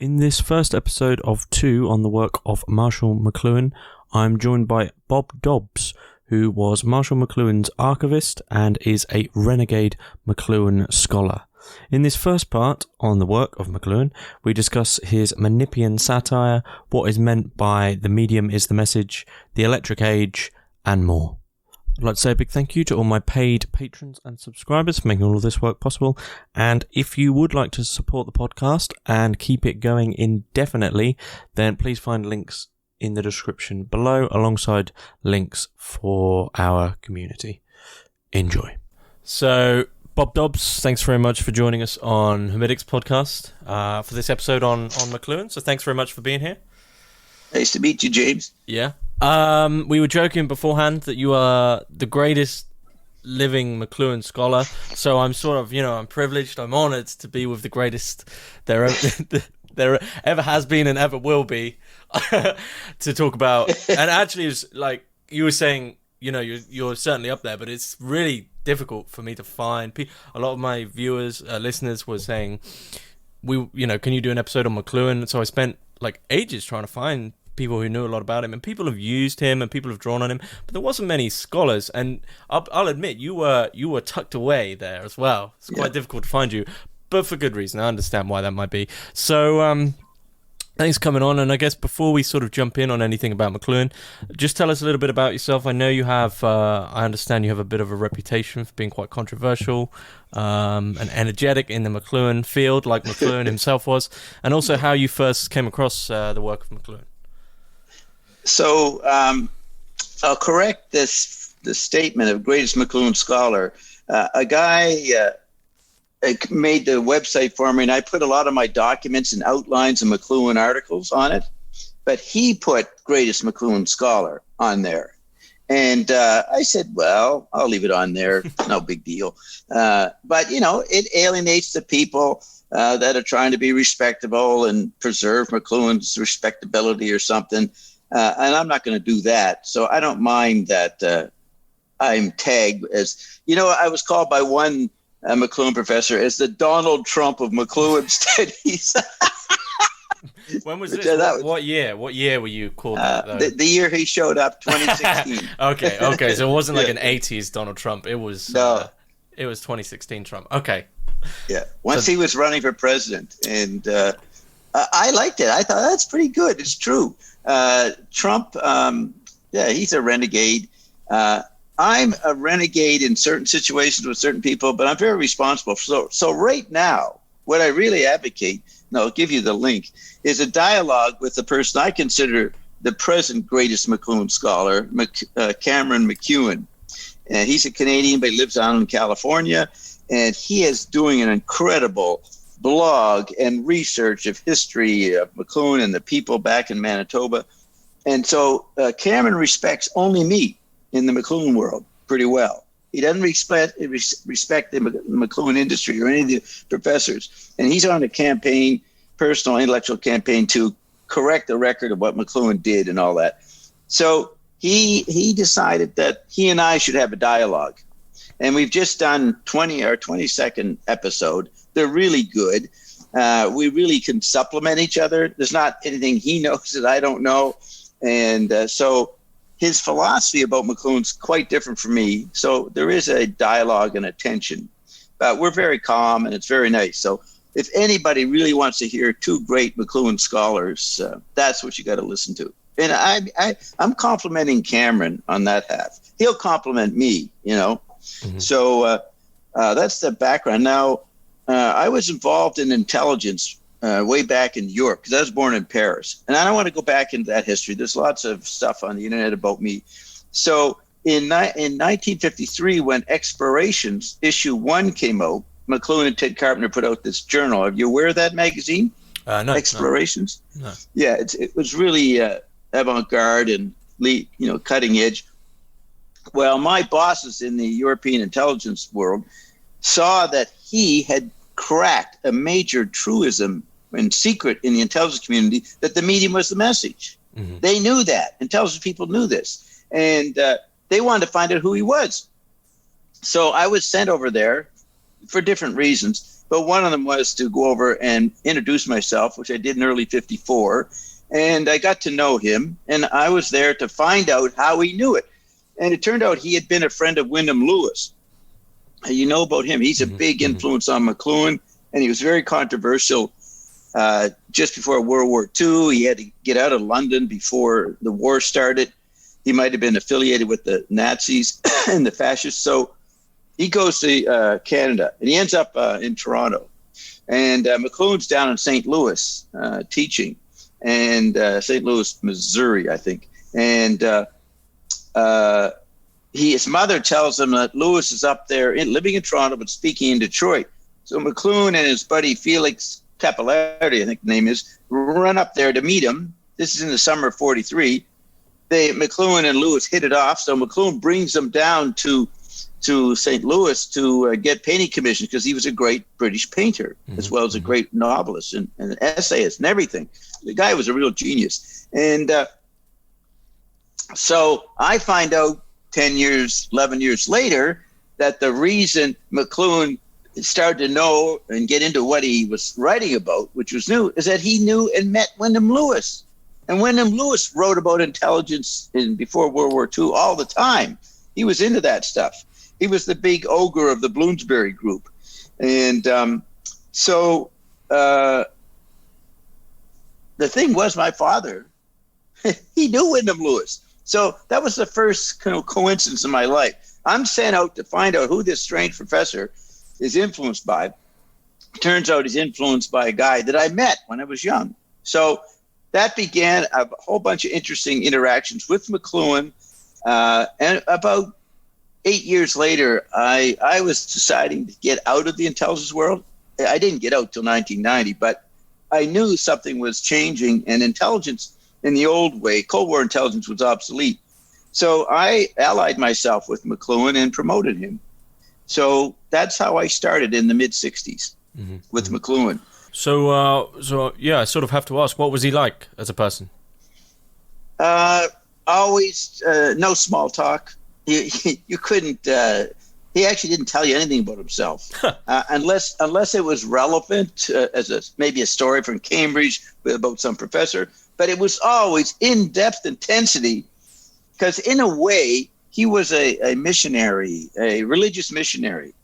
In this first episode of 2 on the work of Marshall McLuhan, I'm joined by Bob Dobbs, who was Marshall McLuhan's archivist and is a renegade McLuhan scholar. In this first part on the work of McLuhan, we discuss his Menippean satire, what is meant by the medium is the message, the electric age, and more. I'd like to say a big thank you to all my paid patrons and subscribers for making all of this work possible. And if you would like to support the podcast and keep it going indefinitely, then please find links in the description below alongside links for our community. Enjoy. So, Bob Dobbs, thanks very much for joining us on Hermetics podcast for this episode on McLuhan. So thanks very much for being here. Nice to meet you, James. Yeah. We were joking beforehand that you are the greatest living McLuhan scholar. So I'm sort of, I'm privileged. I'm honored to be with the greatest there ever has been and ever will be to talk about. And actually, it was like you were saying, you're certainly up there, but it's really difficult for me to find. A lot of my viewers, listeners were saying, can you do an episode on McLuhan? So I spent like ages trying to find people who knew a lot about him, and people have used him and people have drawn on him, but there wasn't many scholars. And I'll admit, you were tucked away there as well. It's quite difficult to find you, but for good reason. I understand why that might be. So thanks for coming on. And I guess before we sort of jump in on anything about McLuhan, just tell us a little bit about yourself. I know you have, I understand you have a bit of a reputation for being quite controversial and energetic in the McLuhan field, like McLuhan himself was, and also how you first came across the work of McLuhan. So I'll correct the statement of greatest McLuhan scholar. A guy made the website for me, and I put a lot of my documents and outlines and McLuhan articles on it. But he put greatest McLuhan scholar on there. And I said, well, I'll leave it on there. No big deal. But, it alienates the people that are trying to be respectable and preserve McLuhan's respectability or something. And I'm not going to do that. So I don't mind that I'm tagged as, I was called by one McLuhan professor as the Donald Trump of McLuhan studies. When was this? What year? What year were you called that, though? The year he showed up, 2016. Okay. So it wasn't like an 80s Donald Trump. It was it was 2016 Trump. Okay. Yeah. Once he was running for president, and I liked it. I thought that's pretty good. It's true. Trump, he's a renegade. I'm a renegade in certain situations with certain people, but I'm very responsible. So right now, what I really advocate, and I'll give you the link, is a dialogue with the person I consider the present greatest McLuhan scholar, Cameron McEwen. And he's a Canadian, but he lives down in California, and he is doing an incredible blog and research of history of McLuhan and the people back in Manitoba. And so Cameron respects only me in the McLuhan world pretty well. He doesn't respect the McLuhan industry or any of the professors. And he's on a campaign, personal intellectual campaign, to correct the record of what McLuhan did and all that. So he decided that he and I should have a dialogue. And we've just done our 22nd episode. They're really good. We really can supplement each other. There's not anything he knows that I don't know. And so his philosophy about McLuhan's quite different from me. So there is a dialogue and a tension. But we're very calm, and it's very nice. So if anybody really wants to hear two great McLuhan scholars, that's what you got to listen to. And I'm complimenting Cameron on that half. He'll compliment me, Mm-hmm. So that's the background. Now, I was involved in intelligence way back in Europe because I was born in Paris. And I don't want to go back into that history. There's lots of stuff on the internet about me. So in 1953, when Explorations issue 1 came out, McLuhan and Ted Carpenter put out this journal. Are you aware of that magazine? No. Explorations? No. Yeah, it was really avant-garde and cutting edge. Well, my bosses in the European intelligence world saw that he had cracked a major truism and secret in the intelligence community, that the medium was the message. Mm-hmm. They knew that. Intelligence people knew this. And they wanted to find out who he was. So I was sent over there for different reasons. but one of them was to go over and introduce myself, which I did in early 54. And I got to know him, and I was there to find out how he knew it. And it turned out he had been a friend of Wyndham Lewis. You know about him. He's a big influence on McLuhan, and he was very controversial just before World War II. He had to get out of London before the war started. He might have been affiliated with the Nazis and the fascists. So he goes to Canada, and he ends up in Toronto. And McLuhan's down in St. Louis teaching, and St. Louis, Missouri, I think. And his mother tells him that Lewis is up there living in Toronto but speaking in Detroit. So McLuhan and his buddy Felix Capillardi, I think the name is, run up there to meet him. This is in the summer of 43. McLuhan and Lewis hit it off. So McLuhan brings them down to St. Louis to get painting commissions because he was a great British painter as well as a great novelist and an essayist and everything. The guy was a real genius. And so I find out 10 years, 11 years later that the reason McLuhan started to know and get into what he was writing about, which was new, is that he knew and met Wyndham Lewis. And Wyndham Lewis wrote about intelligence before World War II all the time. He was into that stuff. He was the big ogre of the Bloomsbury group. And so the thing was, my father, he knew Wyndham Lewis. So that was the first kind of coincidence in my life. I'm sent out to find out who this strange professor is influenced by. Turns out he's influenced by a guy that I met when I was young. So that began a whole bunch of interesting interactions with McLuhan. And about 8 years later, I was deciding to get out of the intelligence world. I didn't get out till 1990, but I knew something was changing, and intelligence in the old way, Cold War intelligence, was obsolete. So I allied myself with McLuhan and promoted him. So that's how I started in the mid-'60s with McLuhan. So yeah, I sort of have to ask, what was he like as a person? Always no small talk. You couldn't. He actually didn't tell you anything about himself, unless it was relevant as maybe a story from Cambridge about some professor. But it was always in-depth intensity, because in a way he was a missionary, a religious missionary,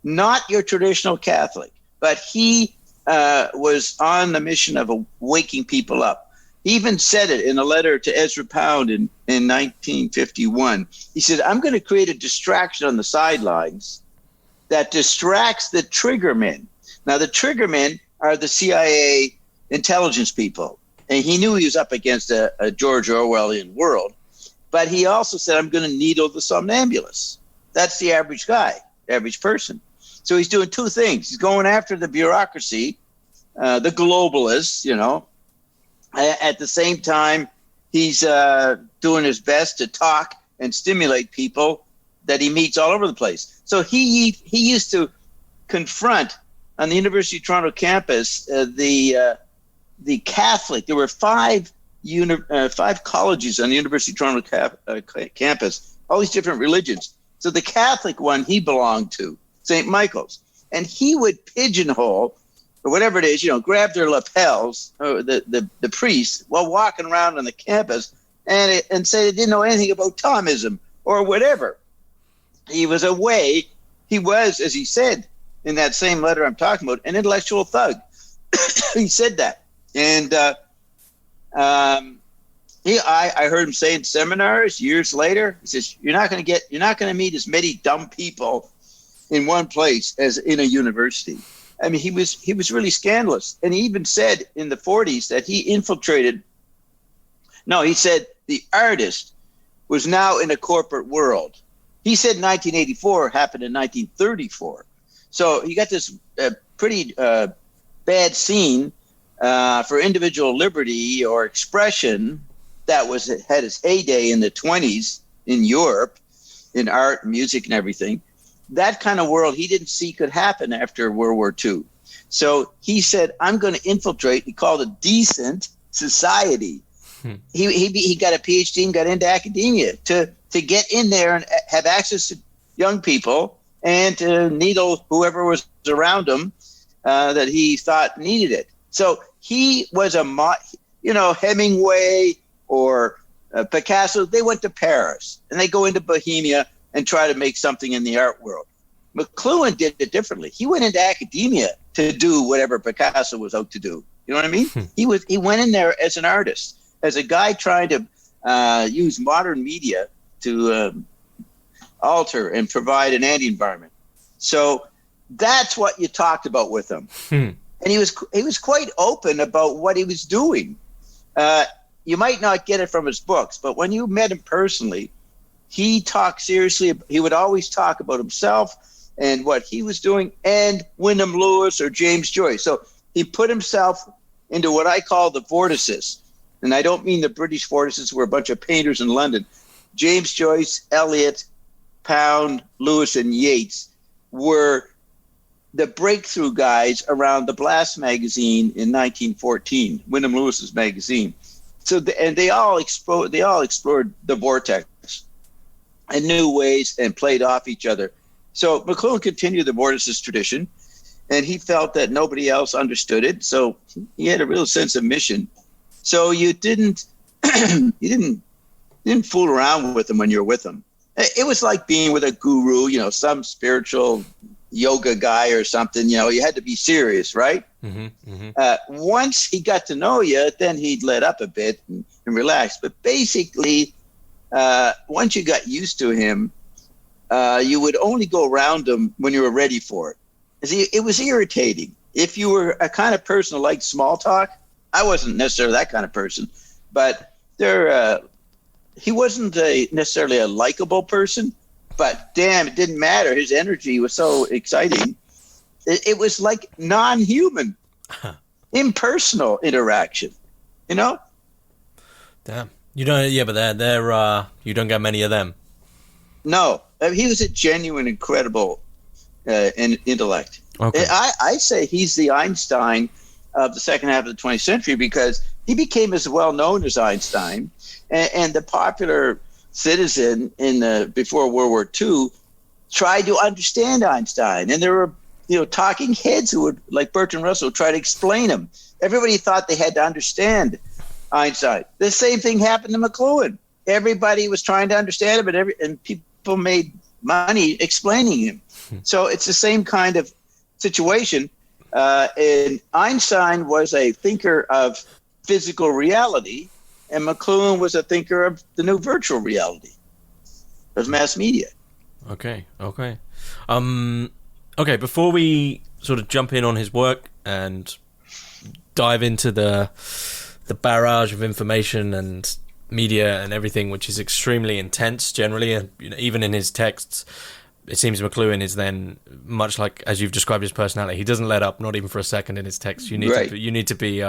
not your traditional Catholic, but he was on the mission of waking people up. He even said it in a letter to Ezra Pound in 1951. He said, I'm going to create a distraction on the sidelines that distracts the triggermen. Now, the triggermen are the CIA intelligence people. And he knew he was up against a George Orwellian world. But he also said, I'm going to needle the somnambulist. That's the average guy, average person. So he's doing two things. He's going after the bureaucracy, the globalists, you know. At the same time, he's doing his best to talk and stimulate people that he meets all over the place. So he used to confront on the University of Toronto campus the Catholic. There were five colleges on the University of Toronto campus, all these different religions. So the Catholic one he belonged to, St. Michael's, and he would pigeonhole, or whatever it is, you know, grab their lapels, or the priests, while walking around on the campus and say they didn't know anything about Thomism or whatever. He was he was, as he said in that same letter I'm talking about, an intellectual thug. He said that. And I heard him say in seminars years later, he says, you're not going to meet as many dumb people in one place as in a university. I mean, he was really scandalous. And he even said in the 40s that he said the artist was now in a corporate world. He said 1984 happened in 1934. So you got this pretty bad scene for individual liberty or expression that had its heyday in the 20s in Europe, in art, music, and everything. That kind of world he didn't see could happen after World War II. So he said, I'm going to infiltrate, he called it decent society. He got a PhD and got into academia to get in there and have access to young people and to needle whoever was around him that he thought needed it. So he was Hemingway or Picasso, they went to Paris and they go into Bohemia and try to make something in the art world. McLuhan did it differently. He went into academia to do whatever Picasso was out to do. You know what I mean? He went in there as an artist, as a guy trying to use modern media to alter and provide an anti-environment. So that's what you talked about with him. And he was quite open about what he was doing. You might not get it from his books, but when you met him personally, he talked seriously. He would always talk about himself and what he was doing, and Wyndham Lewis or James Joyce. So he put himself into what I call the vortices. And I don't mean the British vortices were a bunch of painters in London. James Joyce, Eliot, Pound, Lewis, and Yeats were the breakthrough guys around the Blast magazine in 1914, Wyndham Lewis's magazine. So they all explored the vortex in new ways and played off each other. So McLuhan continued the vortices tradition, and he felt that nobody else understood it. So he had a real sense of mission. So you didn't fool around with him when you were with him. It was like being with a guru, some spiritual yoga guy or something. You had to be serious, right? Once he got to know you, then he'd let up a bit and relax. But basically, once you got used to him, you would only go around him when you were ready for it. It was irritating. If you were a kind of person who liked small talk, I wasn't necessarily that kind of person, but he wasn't necessarily a likable person, but damn, it didn't matter. His energy was so exciting. It was like non-human, impersonal interaction, Damn. You don't, yeah, but they're you don't get many of them. No, he was a genuine, incredible intellect. Okay. I say he's the Einstein of the second half of the 20th century, because he became as well known as Einstein, and the popular citizen before World War II tried to understand Einstein, and there were talking heads who would, like Bertrand Russell, try to explain him. Everybody thought they had to understand Einstein. The same thing happened to McLuhan. Everybody was trying to understand him, and people made money explaining him. So it's the same kind of situation. And Einstein was a thinker of physical reality, and McLuhan was a thinker of the new virtual reality of mass media. Okay. Before we sort of jump in on his work and dive into the barrage of information and media and everything, which is extremely intense generally, and even in his texts, it seems McLuhan is then much like, as you've described his personality, he doesn't let up, not even for a second in his texts. You need to be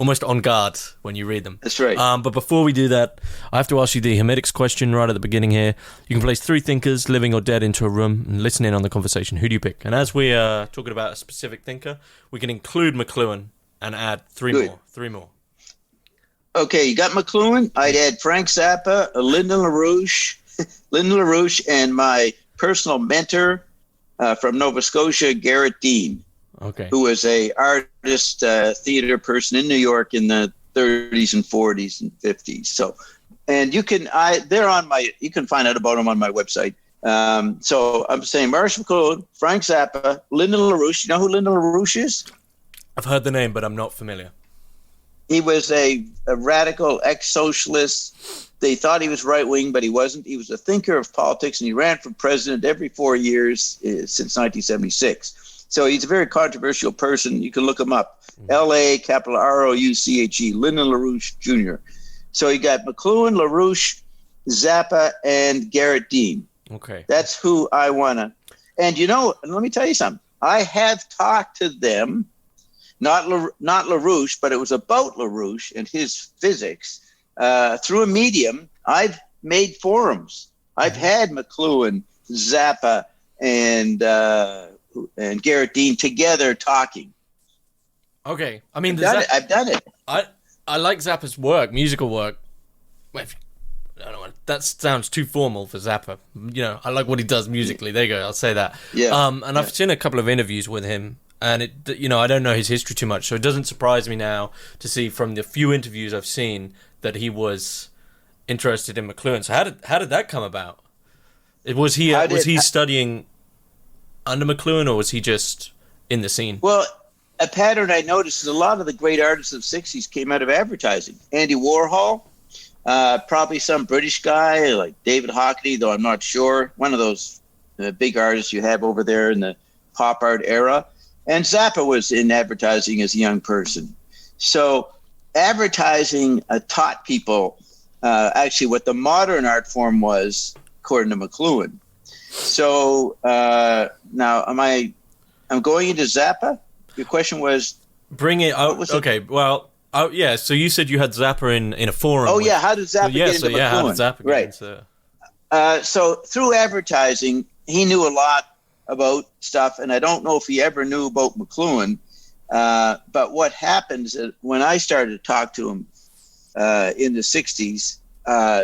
almost on guard when you read them. That's right. But before we do that, I have to ask you the Hermetics question right at the beginning here. You can place 3 thinkers, living or dead, into a room and listen in on the conversation. Who do you pick? And as we are talking about a specific thinker, we can include McLuhan and add 3 more. Okay, you got McLuhan. I'd add Frank Zappa, Lyndon LaRouche, and my personal mentor from Nova Scotia, Garrett Dean. Okay. Who was a artist, theater person in New York in the 30s and 40s and 50s. So, and you can find out about them on my website. So I'm saying Marshall McLuhan, Frank Zappa, Lyndon LaRouche. You know who Lyndon LaRouche is? I've heard the name, but I'm not familiar. He was a radical ex-socialist. They thought he was right-wing, but he wasn't. He was a thinker of politics, and he ran for president every 4 years since 1976. So he's a very controversial person. You can look him up. L.A., capital R-O-U-C-H-E, Lyndon LaRouche Jr. So you got McLuhan, LaRouche, Zappa, and Garrett Dean. Okay. That's who I want to. And let me tell you something. I have talked to them, not LaRouche, but it was about LaRouche and his physics. Through a medium, I've made forums. I've had McLuhan, Zappa, and Garrett Dean together talking. Okay, I mean, I've done it. I like Zappa's work, musical work. I don't know, that sounds too formal for Zappa. I like what he does musically. There you go. I'll say that. Yeah. And I've seen a couple of interviews with him. and I don't know his history too much, so it doesn't surprise me now to see from the few interviews I've seen that he was interested in McLuhan. So how did that come about? Was he studying under McLuhan, or was he just in the scene? Well, a pattern I noticed is a lot of the great artists of the 60s came out of advertising. Andy Warhol, probably some British guy like David Hockney, though I'm not sure. One of those big artists you have over there in the pop art era. And Zappa was in advertising as a young person. So advertising taught people actually what the modern art form was, according to McLuhan. So now I'm going into Zappa? Your question was... Bring it out. Okay, well, yeah, so you said you had Zappa in a forum. Oh, yeah, how did Zappa get into McLuhan? How did Zappa get into... So through advertising, he knew a lot about stuff, and I don't know if he ever knew about McLuhan. But what happened is that when I started to talk to him in the 60s,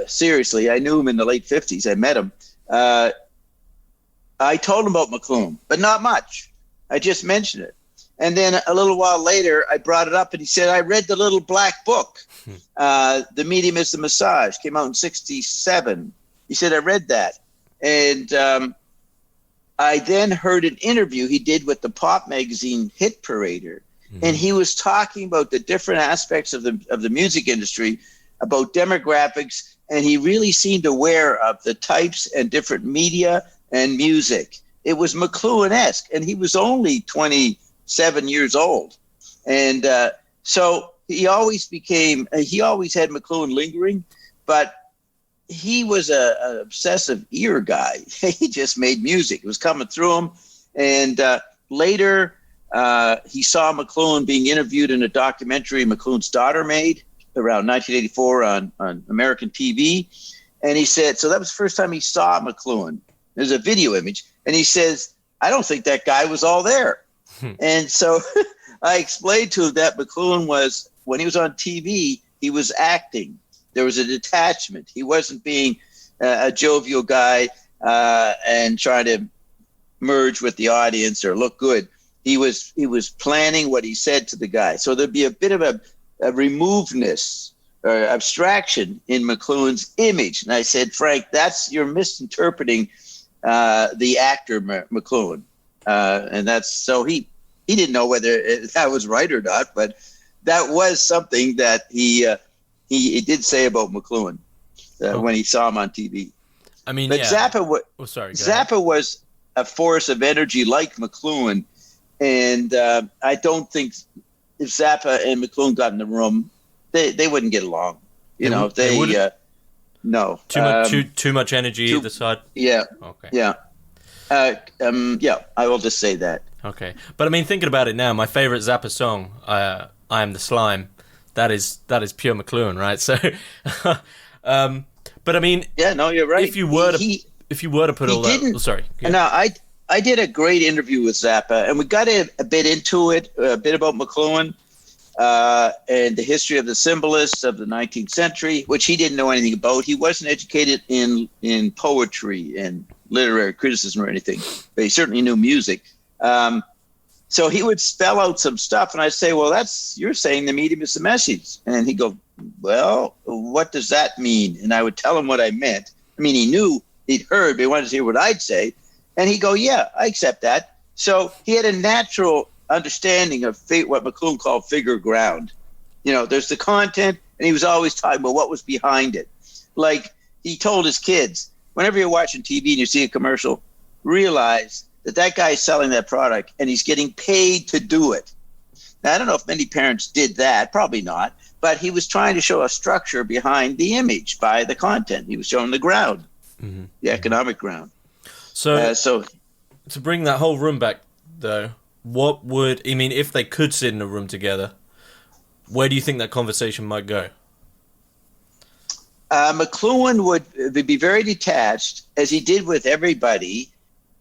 seriously, I knew him in the late 50s. I met him. I told him about McLuhan, but not much. I just mentioned it. And then a little while later, I brought it up, and he said, I read the little black book, The Medium is the Massage, came out in 1967. He said, I read that. And I then heard an interview he did with the pop magazine Hit Parader, and he was talking about the different aspects of the music industry, about demographics, and he really seemed aware of the types and different media and music. It was McLuhan-esque, and he was only 27 years old. And so he always had McLuhan lingering, but he was an obsessive ear guy. He just made music. It was coming through him. And later, he saw McLuhan being interviewed in a documentary McLuhan's daughter made around 1984 on American TV. And he said, so that was the first time he saw McLuhan. There's a video image. And he says, I don't think that guy was all there. And so I explained to him that McLuhan was, when he was on TV, he was acting. There was a detachment. He wasn't being a jovial guy and trying to merge with the audience or look good. He was planning what he said to the guy. So there'd be a bit of a removedness or abstraction in McLuhan's image. And I said, Frank, you're misinterpreting the actor McLuhan. And that's so he didn't know whether that was right or not, but that was something that he did say about McLuhan when he saw him on TV. I mean, but yeah. Zappa was a force of energy like McLuhan, and I don't think if Zappa and McLuhan got in the room, they wouldn't get along. No. Too much energy either side. Yeah. Okay. Yeah. Yeah. I will just say that. Okay, but I mean, thinking about it now, my favorite Zappa song, "I Am the Slime," that is pure McLuhan, right? So, but I mean, yeah, no, you're right. If you were to put all that, sorry. Yeah. No, I did a great interview with Zappa, and we got a bit into it, a bit about McLuhan and the history of the symbolists of the 19th century, which he didn't know anything about. He wasn't educated in poetry and literary criticism or anything, but he certainly knew music. So he would spell out some stuff, and I'd say, well, you're saying the medium is the message. And he'd go, well, what does that mean? And I would tell him what I meant. I mean, he knew, he'd heard, but he wanted to hear what I'd say. And he'd go, yeah, I accept that. So he had a natural understanding of what McLuhan called figure ground. There's the content, and he was always talking about what was behind it. Like he told his kids, whenever you're watching TV and you see a commercial, realize that guy's selling that product and he's getting paid to do it. Now, I don't know if many parents did that, probably not, but he was trying to show a structure behind the image by the content. He was showing the ground, the economic ground. So to bring that whole room back, though, if they could sit in a room together, where do you think that conversation might go? McLuhan would be very detached, as he did with everybody.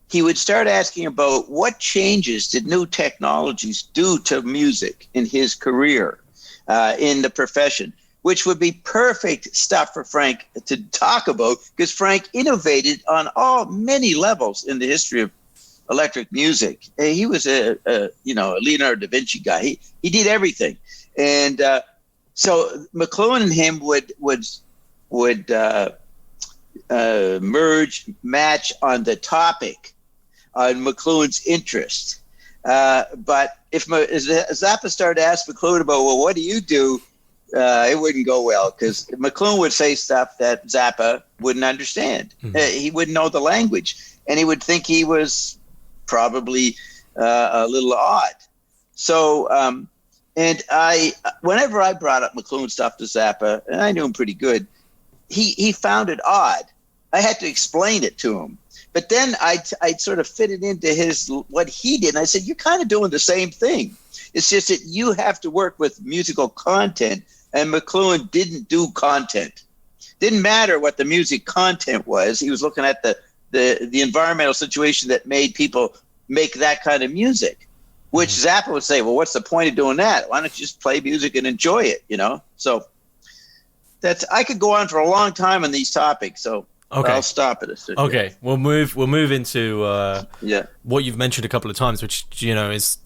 He would start asking about what changes did new technologies do to music in his career, in the profession, which would be perfect stuff for Frank to talk about, because Frank innovated on many levels in the history of electric music. He was a Leonardo da Vinci guy. He did everything, and so McLuhan and him would match on the topic, on McLuhan's interest. But if Zappa started to ask McLuhan about, well, what do you do? It wouldn't go well, because McLuhan would say stuff that Zappa wouldn't understand. He wouldn't know the language, and he would think he was probably a little odd. So, whenever I brought up McLuhan stuff to Zappa, and I knew him pretty good, he found it odd. I had to explain it to him. But then I'd sort of fit it into what he did. And I said, you're kind of doing the same thing. It's just that you have to work with musical content, and McLuhan didn't do content. Didn't matter what the music content was. He was looking at the environmental situation that made people make that kind of music, which Zappa would say, well, what's the point of doing that? Why don't you just play music and enjoy it, So I could go on for a long time on these topics, so okay. I'll stop it. Okay, we'll move into what you've mentioned a couple of times, which is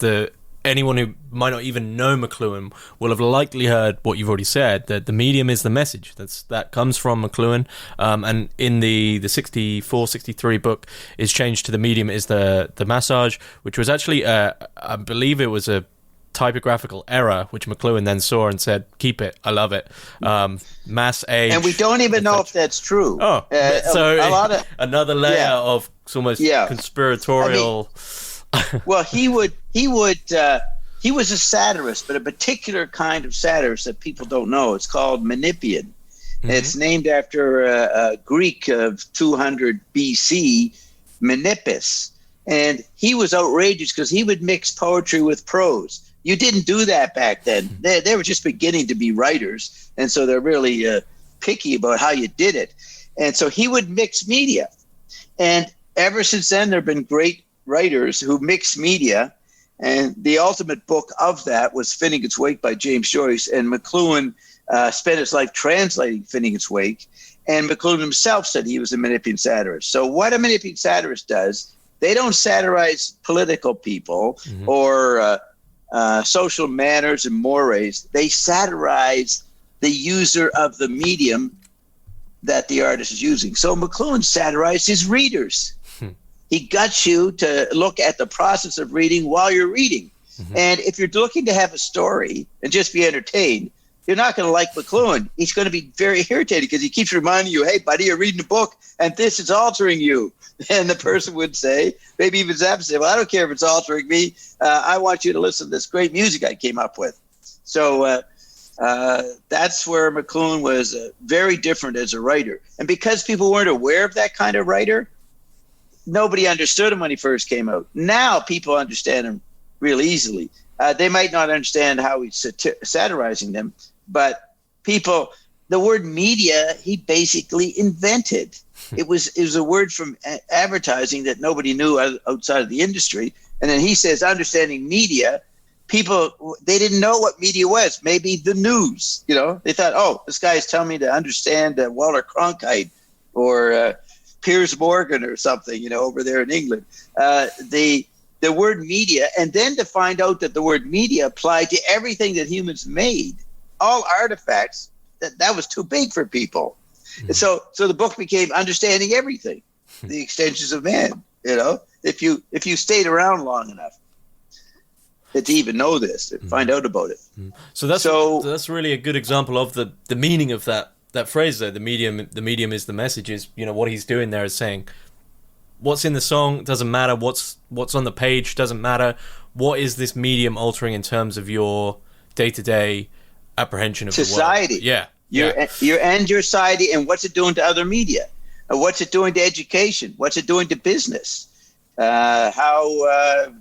anyone who might not even know McLuhan will have likely heard what you've already said, that the medium is the message. That comes from McLuhan, and in the 64-63 book is changed to the medium is the massage, which was actually I believe it was a typographical error, which McLuhan then saw and said, keep it, I love it. Mass age, and we don't even know if that's true. So a lot of, another layer of almost conspiratorial. Well, he was a satirist, but a particular kind of satirist that people don't know. It's called Menippean. It's named after a Greek of 200 BC, Menippus. And he was outrageous because he would mix poetry with prose. You didn't do that back then. They were just beginning to be writers, and so they're really picky about how you did it. And so he would mix media. And ever since then, there have been great writers who mix media. And the ultimate book of that was Finnegan's Wake by James Joyce. And McLuhan spent his life translating Finnegan's Wake. And McLuhan himself said he was a Menippean satirist. So what a Menippean satirist does, they don't satirize political people or social manners and mores. They satirize the user of the medium that the artist is using. So McLuhan satirized his readers. He got you to look at the process of reading while you're reading. And if you're looking to have a story and just be entertained, you're not going to like McLuhan. He's going to be very irritated because he keeps reminding you, hey, buddy, you're reading a book and this is altering you. And the person would say, maybe even Zapp say, well, I don't care if it's altering me. I want you to listen to this great music I came up with. So that's where McLuhan was very different as a writer. And because people weren't aware of that kind of writer, nobody understood him when he first came out. Now people understand him real easily. They might not understand how he's satirizing them, but the word media, he basically invented. It was a word from advertising that nobody knew outside of the industry. And then he says, understanding media, people, they didn't know what media was. Maybe the news, they thought, oh, this guy is telling me to understand Walter Cronkite or Piers Morgan or something, over there in England. The word media, and then to find out that the word media applied to everything that humans made, all artifacts, that was too big for people. And so the book became Understanding Everything, the extensions of man, if you stayed around long enough to even know this, to find out about it. So that's really a good example of the meaning of that phrase there. The medium is the message. Is what he's doing there is saying, what's in the song doesn't matter. What's on the page doesn't matter. What is this medium altering in terms of your day-to-day apprehension of society? The world? Your society, and what's it doing to other media? What's it doing to education? What's it doing to business? How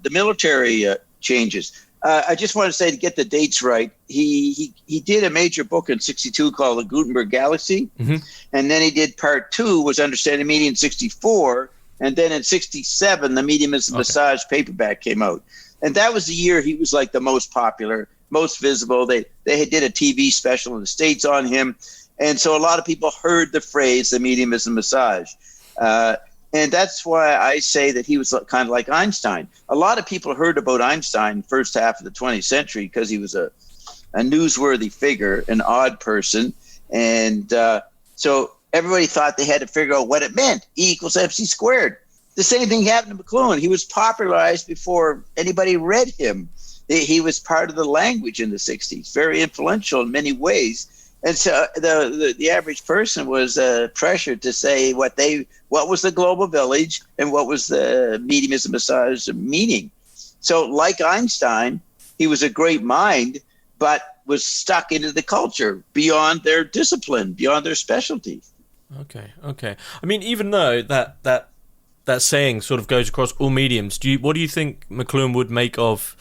the military changes. I just want to say, to get the dates right, he did a major book in 1962 called The Gutenberg Galaxy, and then he did part 2, was Understanding Media in 1964. And then in 1967, The Medium is the Massage paperback came out. And that was the year he was like the most popular, most visible. They did a TV special in the States on him. And so a lot of people heard the phrase, the medium is the massage. And that's why I say that he was kind of like Einstein. A lot of people heard about Einstein first half of the 20th century because he was a newsworthy figure, an odd person. And so everybody thought they had to figure out what it meant. E equals MC squared. The same thing happened to McLuhan. He was popularized before anybody read him. He was part of the language in the 60s, very influential in many ways. And so the average person was pressured to say what was the global village and what was the mediumism massage meaning. So like Einstein, he was a great mind, but was stuck into the culture beyond their discipline, beyond their specialty. Okay. I mean, even though that saying sort of goes across all mediums, what do you think McLuhan would make of,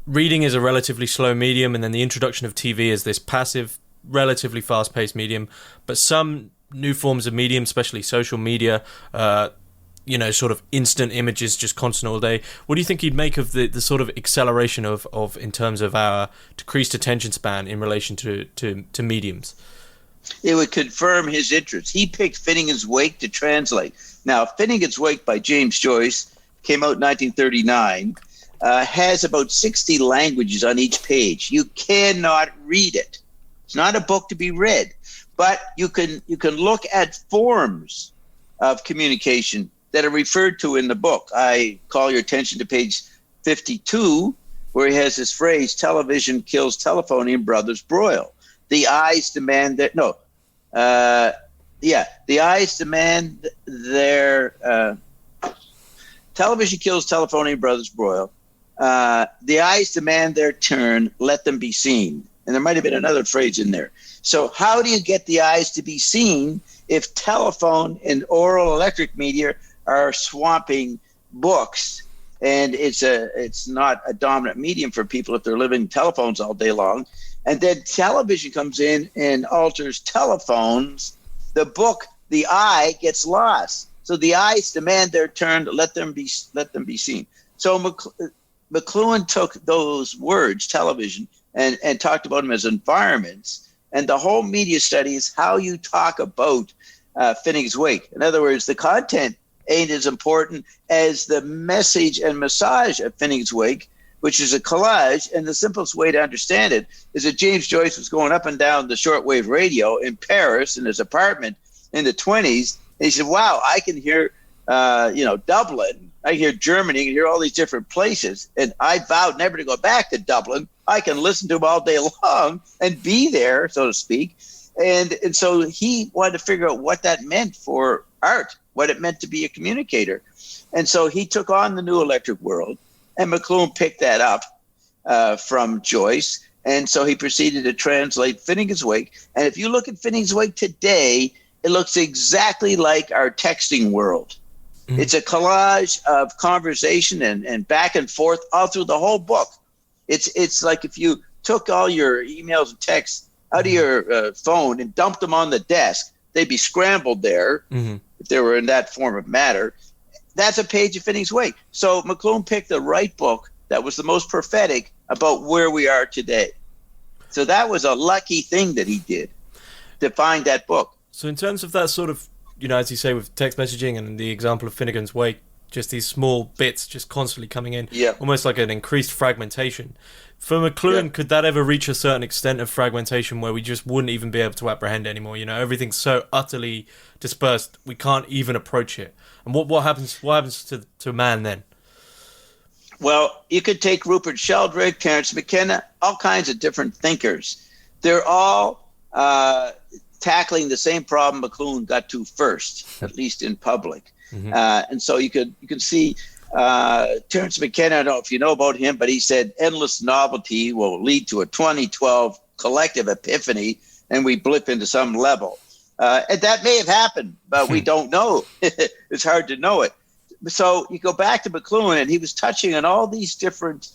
reading is a relatively slow medium, and then the introduction of TV as this passive, relatively fast-paced medium, but some new forms of medium, especially social media, sort of instant images, just constant all day. What do you think he'd make of the sort of acceleration of in terms of our decreased attention span in relation to mediums? It would confirm his interest. He picked Finnegan's Wake to translate. Now, Finnegan's Wake by James Joyce came out in 1939. Has about 60 languages on each page. You cannot read it. It's not a book to be read, but you can look at forms of communication that are referred to in the book. I call your attention to page 52, where he has this phrase, television kills telephony and brothers broil. The eyes demand that, the eyes demand their, television kills telephony and brothers broil. The eyes demand their turn, let them be seen. And there might have been another phrase in there. So how do you get the eyes to be seen if telephone and oral electric media are swamping books, and it's not a dominant medium for people if they're living telephones all day long? And then television comes in and alters telephones. The book, the eye, gets lost. So the eyes demand their turn, let them be seen. So McLuhan took those words, television, and talked about them as environments. And the whole media study is how you talk about Finnegan's Wake. In other words, the content ain't as important as the message and massage of Finnegan's Wake, which is a collage. And the simplest way to understand it is that James Joyce was going up and down the shortwave radio in Paris in his apartment in the 20s. And he said, wow, I can hear, Dublin. I hear Germany, I can hear all these different places. And I vowed never to go back to Dublin. I can listen to them all day long and be there, so to speak. And so he wanted to figure out what that meant for art, what it meant to be a communicator. And so he took on the New Electric World, and McLuhan picked that up from Joyce. And so he proceeded to translate Finnegan's Wake. And if you look at Finnegan's Wake today, it looks exactly like our texting world. Mm-hmm. It's a collage of conversation and back and forth all through the whole book. It's like if you took all your emails and texts out of your phone and dumped them on the desk, they'd be scrambled there if they were in that form of matter. That's a page of Finnegan's Wake. So McLuhan picked the right book that was the most prophetic about where we are today. So that was a lucky thing that he did to find that book. So in terms of that sort of, as you say, with text messaging and the example of Finnegan's Wake, just these small bits just constantly coming in, almost like an increased fragmentation. For McLuhan, could that ever reach a certain extent of fragmentation where we just wouldn't even be able to apprehend anymore? Everything's so utterly dispersed, we can't even approach it. And what happens to man then? Well, you could take Rupert Sheldrake, Terence McKenna, all kinds of different thinkers. They're all tackling the same problem McLuhan got to first, at least in public. Mm-hmm. And so you can see Terence McKenna, I don't know if you know about him, but he said endless novelty will lead to a 2012 collective epiphany, and we blip into some level. And that may have happened, but we don't know. It's hard to know it. So you go back to McLuhan, and he was touching on all these different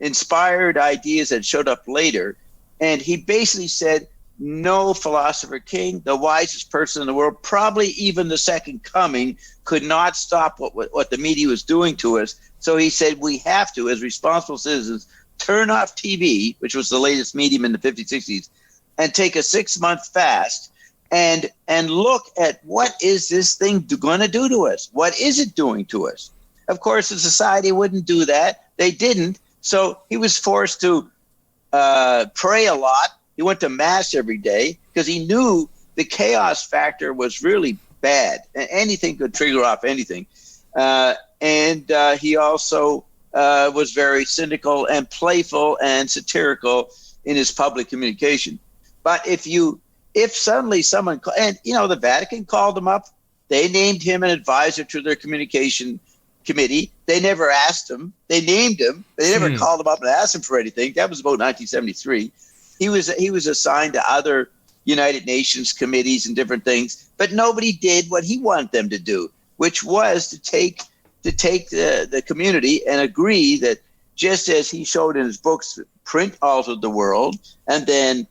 inspired ideas that showed up later. And he basically said, no philosopher king, the wisest person in the world, probably even the second coming, could not stop what the media was doing to us. So he said we have to, as responsible citizens, turn off TV, which was the latest medium in the 50s, 60s, and take a 6-month fast and look at what is this thing going to do to us? What is it doing to us? Of course, the society wouldn't do that. They didn't. So he was forced to pray a lot. He went to mass every day because he knew the chaos factor was really bad. Anything could trigger off anything. And he also was very cynical and playful and satirical in his public communication. But if suddenly someone, and the Vatican called him up, they named him an advisor to their communication committee. They never asked him. They named him. They never called him up and asked him for anything. That was about 1973. He was assigned to other United Nations committees and different things, but nobody did what he wanted them to do, which was to take the community and agree that just as he showed in his books, print altered the world, and then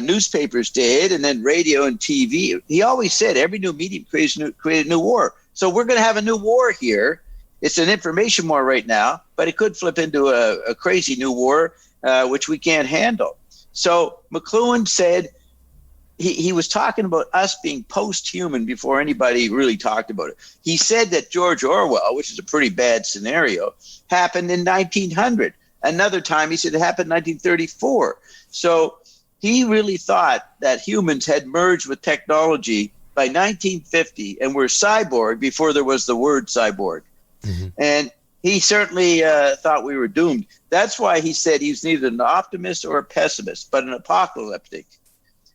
newspapers did, and then radio and TV. He always said every new medium creates a new war. So we're going to have a new war here. It's an information war right now, but it could flip into a crazy new war, which we can't handle. So McLuhan said he was talking about us being post-human before anybody really talked about it. He said that George Orwell, which is a pretty bad scenario, happened in 1900. Another time he said it happened in 1934. So he really thought that humans had merged with technology by 1950 and were cyborg before there was the word cyborg. Mm-hmm. And he certainly thought we were doomed. That's why he said he was neither an optimist or a pessimist, but an apocalyptic.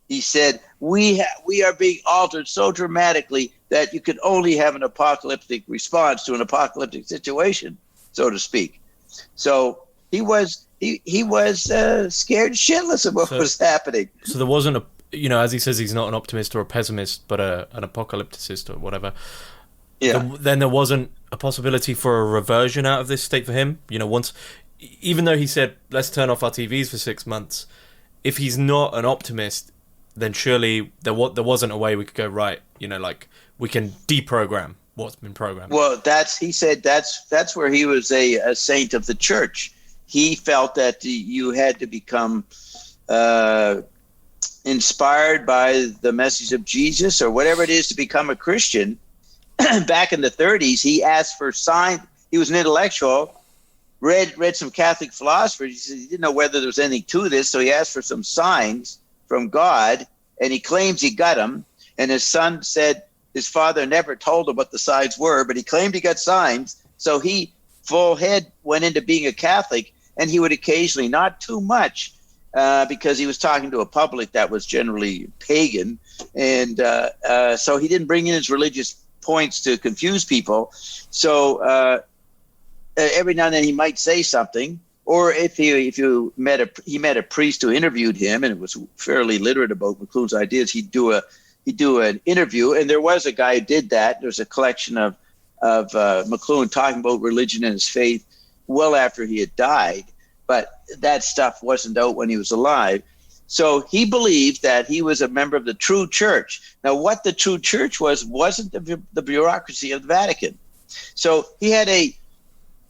He said, we are being altered so dramatically that you can only have an apocalyptic response to an apocalyptic situation, so to speak. So he was scared shitless of what was happening. So there wasn't as he says, he's not an optimist or a pessimist, but an apocalypticist or whatever. Yeah. Then there wasn't a possibility for a reversion out of this state for him. Once, even though he said, let's turn off our TVs for 6 months, if he's not an optimist, then surely there wasn't a way we could go, right, we can deprogram what's been programmed. Well, that's where he was a saint of the church. He felt that you had to become inspired by the message of Jesus or whatever it is to become a Christian. Back in the 30s, he asked for signs. He was an intellectual, read some Catholic philosophers. He didn't know whether there was anything to this, so he asked for some signs from God, and he claims he got them. And his son said his father never told him what the signs were, but he claimed he got signs. So he full head went into being a Catholic, and he would occasionally, not too much, because he was talking to a public that was generally pagan. And so he didn't bring in his religious points to confuse people. So every now and then he might say something, or if he met a priest who interviewed him and it was fairly literate about McLuhan's ideas, he'd do an interview. And there was a guy who did that. There's a collection of McLuhan talking about religion and his faith well after he had died, but that stuff wasn't out when he was alive. So he believed that he was a member of the true church. Now, what the true church wasn't the bureaucracy of the Vatican. So he had a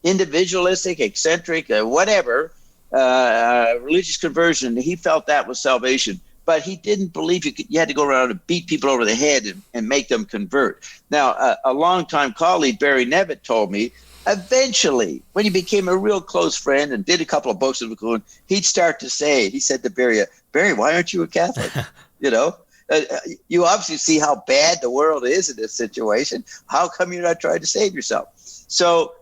individualistic, eccentric, whatever, religious conversion. He felt that was salvation. But he didn't believe you had to go around and beat people over the head and make them convert. Now, a longtime colleague, Barry Nevitt, told me, eventually, when he became a real close friend and did a couple of books with McLuhan, he'd start to say, he said to Barry, why aren't you a Catholic? You obviously see how bad the world is in this situation. How come you're not trying to save yourself? So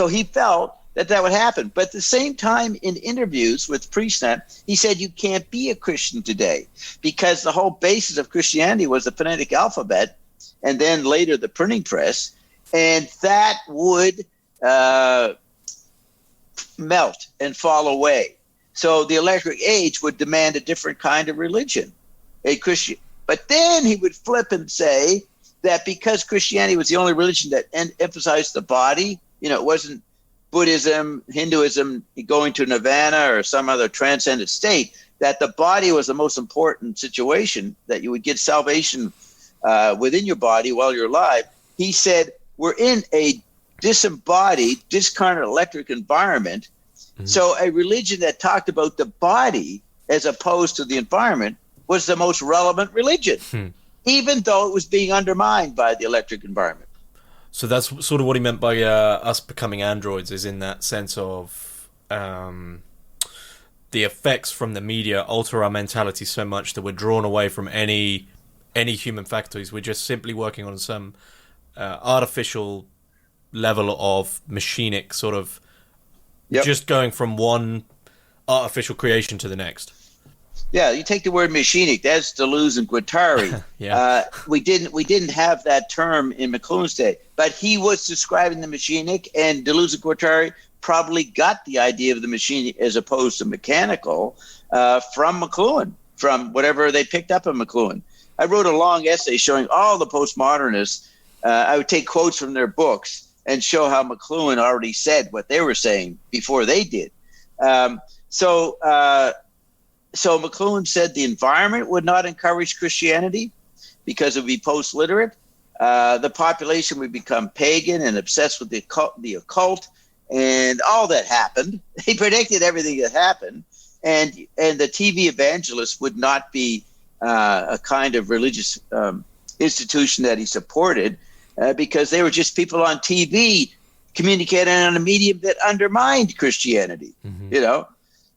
he felt that would happen. But at the same time, in interviews with Priestnet, he said you can't be a Christian today because the whole basis of Christianity was the phonetic alphabet and then later the printing press. And that would melt and fall away. So the electric age would demand a different kind of religion, a Christian. But then he would flip and say that because Christianity was the only religion that emphasized the body, it wasn't Buddhism, Hinduism going to nirvana or some other transcendent state, that the body was the most important situation, that you would get salvation within your body while you're alive. He said, we're in a disembodied, discarnate electric environment. Mm-hmm. So a religion that talked about the body as opposed to the environment was the most relevant religion, even though it was being undermined by the electric environment. So that's sort of what he meant by us becoming androids, is in that sense of the effects from the media alter our mentality so much that we're drawn away from any human faculties. We're just simply working on some artificial level of machinic sort of just going from one artificial creation to the next. Yeah, you take the word machinic, that's Deleuze and Guattari. We didn't have that term in McLuhan's day, but he was describing the machinic, and Deleuze and Guattari probably got the idea of the machinic as opposed to mechanical from McLuhan, from whatever they picked up in McLuhan. I wrote a long essay showing all the postmodernists. I would take quotes from their books and show how McLuhan already said what they were saying before they did. So McLuhan said the environment would not encourage Christianity because it would be post-literate. The population would become pagan and obsessed with the occult, and all that happened. He predicted everything that happened, and the TV evangelists would not be a kind of religious institution that he supported because they were just people on TV communicating on a medium that undermined Christianity,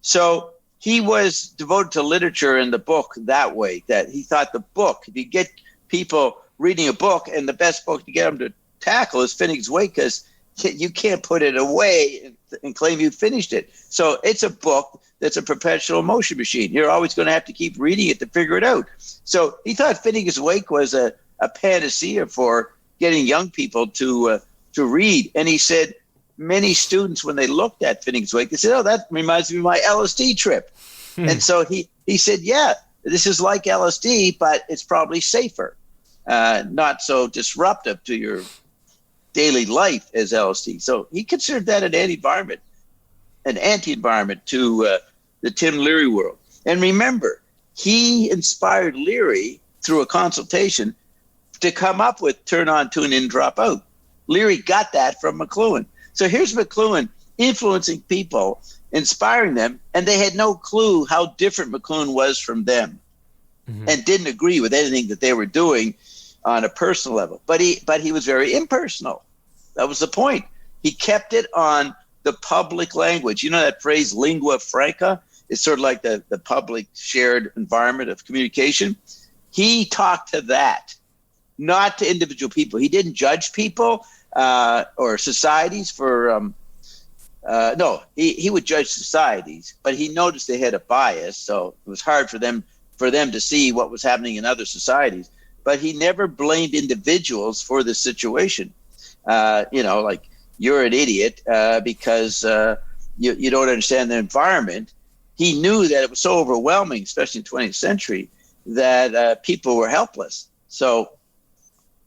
So he was devoted to literature in the book that way, that he thought the book, if you get people reading a book, and the best book to get them to tackle is Finnegan's Wake, because you can't put it away and claim you finished it. So it's a book that's a perpetual motion machine. You're always going to have to keep reading it to figure it out. So he thought Finnegan's Wake was a panacea for getting young people to read. And he said many students, when they looked at Finnegan's Wake, they said, "Oh, that reminds me of my LSD trip." And so he said, "Yeah, this is like LSD, but it's probably safer, not so disruptive to your daily life as LSD." So he considered that an anti-environment to the Tim Leary world. And remember, he inspired Leary through a consultation to come up with turn on, tune in, drop out. Leary got that from McLuhan. So here's McLuhan influencing people, inspiring them, and they had no clue how different McLuhan was from them, and didn't agree with anything that they were doing on a personal level. But he was very impersonal. That was the point. He kept it on the public language. You know that phrase, lingua franca? It's sort of like the public shared environment of communication. He talked to that, not to individual people. He didn't judge people or societies for he would judge societies, but he noticed they had a bias, so it was hard for them to see what was happening in other societies. But he never blamed individuals for the situation. Like, you're an idiot because you don't understand the environment. He knew that it was so overwhelming, especially in the 20th century, that people were helpless. So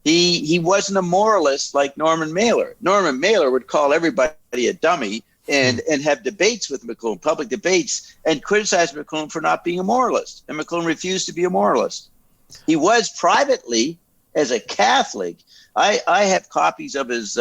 he wasn't a moralist like Norman Mailer. Norman Mailer would call everybody a dummy and have debates with McLuhan, public debates, and criticize McLuhan for not being a moralist. And McLuhan refused to be a moralist. He was privately, as a Catholic. I have copies of his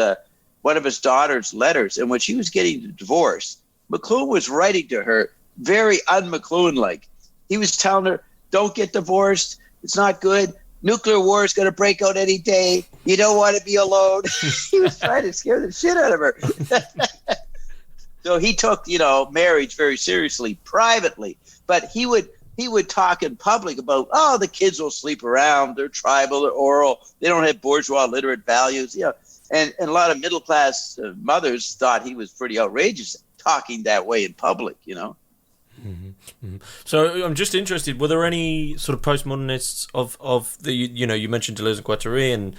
one of his daughter's letters, and when she was getting a divorce, McLuhan was writing to her very un-McLuhan-like. He was telling her, "Don't get divorced. It's not good. Nuclear war is going to break out any day. You don't want to be alone." He was trying to scare the shit out of her. So he took, marriage very seriously privately, but he would talk in public about, the kids will sleep around, they're tribal, they're oral, they don't have bourgeois literate values, and a lot of middle class mothers thought he was pretty outrageous talking that way in public, So I'm just interested, were there any sort of postmodernists of the, you mentioned Deleuze and Guattari, and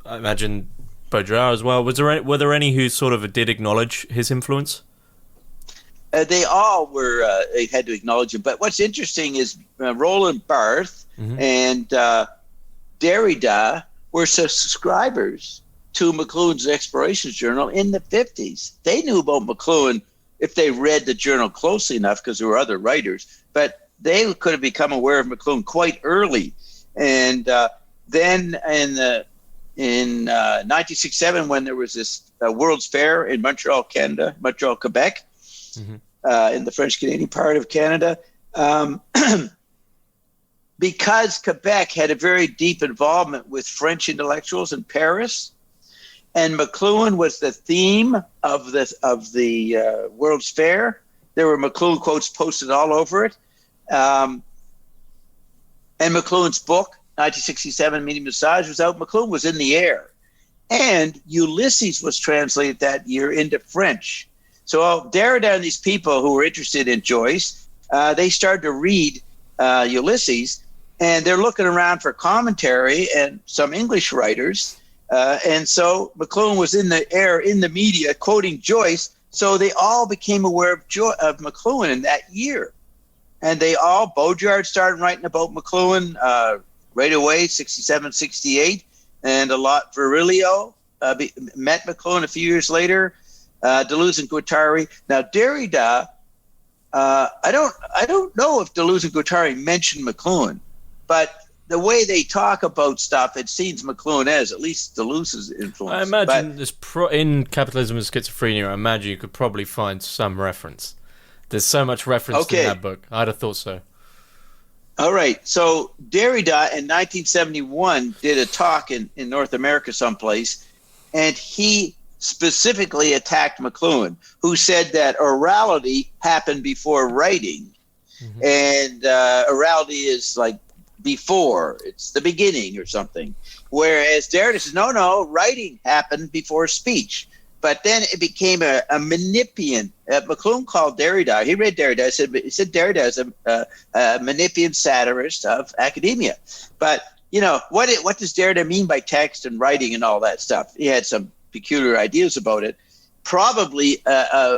I imagine Baudrillard as well. Were there any who sort of did acknowledge his influence? They all they had to acknowledge him. But what's interesting is Roland Barthes and Derrida were subscribers to McLuhan's Explorations Journal in the 50s. They knew about McLuhan if they read the journal closely enough, because there were other writers, but they could have become aware of McLuhan quite early. And then in 1967, when there was this World's Fair in Montreal, Quebec, in the French-Canadian part of Canada, because Quebec had a very deep involvement with French intellectuals in Paris, and McLuhan was the theme of the World's Fair. There were McLuhan quotes posted all over it. And McLuhan's book, 1967, Meeting Massage, was out. McLuhan was in the air. And Ulysses was translated that year into French. So Derrida and these people who were interested in Joyce, they started to read Ulysses, and they're looking around for commentary and some English writers. And so McLuhan was in the air, in the media, quoting Joyce. So they all became aware of McLuhan in that year. And Baudrillard started writing about McLuhan right away, 67, 68. And Virilio met McLuhan a few years later, Deleuze and Guattari. Now, Derrida, I don't know if Deleuze and Guattari mentioned McLuhan, but the way they talk about stuff, it seems McLuhan as at least Deleuze's influence. I imagine in Capitalism and Schizophrenia, I imagine you could probably find some reference. There's so much reference in that book. I'd have thought so. All right. So Derrida in 1971 did a talk in North America someplace, and he specifically attacked McLuhan, who said that orality happened before writing. Mm-hmm. And orality is like before, it's the beginning or something. Whereas Derrida says, no, writing happened before speech. But then it became a Menippean. McLuhan called Derrida. He read Derrida. He said Derrida is a Menippean satirist of academia. But what does Derrida mean by text and writing and all that stuff? He had some peculiar ideas about it. Probably